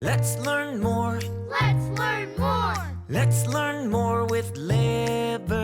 Let's learn more. Let's learn more. Let's learn more with Liberty.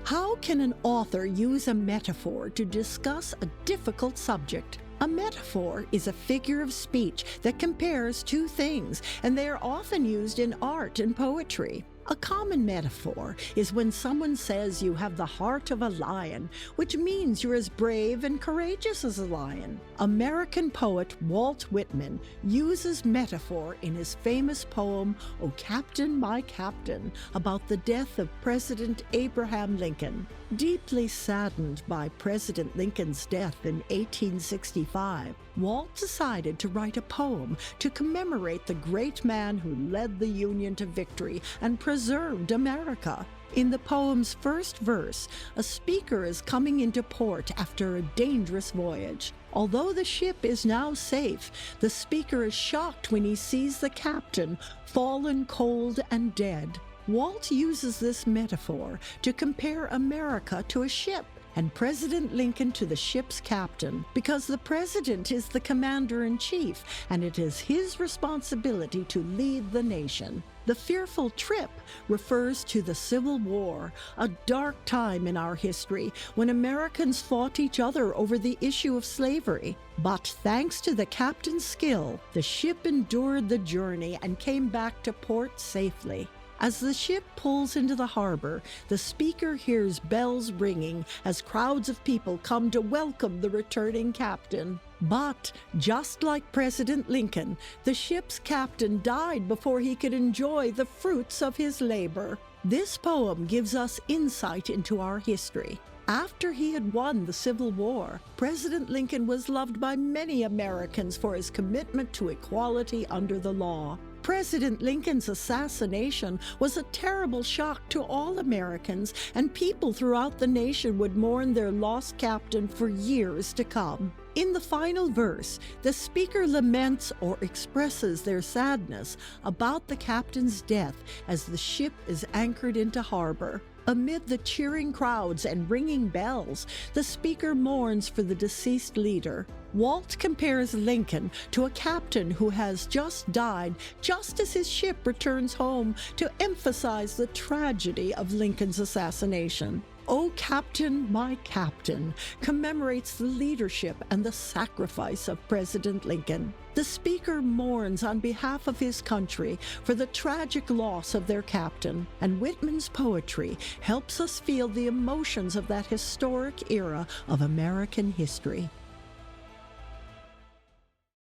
How can an author use a metaphor to discuss a difficult subject? A metaphor is a figure of speech that compares two things, and they are often used in art and poetry. A common metaphor is when someone says you have the heart of a lion, which means you're as brave and courageous as a lion. American poet Walt Whitman uses metaphor in his famous poem, "O Captain, My Captain," about the death of President Abraham Lincoln. Deeply saddened by President Lincoln's death in 1865, Walt decided to write a poem to commemorate the great man who led the Union to victory and preserved America. In the poem's first verse, a speaker is coming into port after a dangerous voyage. Although the ship is now safe, the speaker is shocked when he sees the captain fallen cold and dead. Walt uses this metaphor to compare America to a ship and President Lincoln to the ship's captain, because the president is the commander-in-chief and it is his responsibility to lead the nation. The fearful trip refers to the Civil War, a dark time in our history when Americans fought each other over the issue of slavery. But thanks to the captain's skill, the ship endured the journey and came back to port safely. As the ship pulls into the harbor, the speaker hears bells ringing as crowds of people come to welcome the returning captain. But, just like President Lincoln, the ship's captain died before he could enjoy the fruits of his labor. This poem gives us insight into our history. After he had won the Civil War, President Lincoln was loved by many Americans for his commitment to equality under the law. President Lincoln's assassination was a terrible shock to all Americans, and people throughout the nation would mourn their lost captain for years to come. In the final verse, the speaker laments or expresses their sadness about the captain's death as the ship is anchored into harbor. Amid the cheering crowds and ringing bells, the speaker mourns for the deceased leader. Walt compares Lincoln to a captain who has just died just as his ship returns home to emphasize the tragedy of Lincoln's assassination. "O Captain, My Captain" commemorates the leadership and the sacrifice of President Lincoln. The speaker mourns on behalf of his country for the tragic loss of their captain, and Whitman's poetry helps us feel the emotions of that historic era of American history.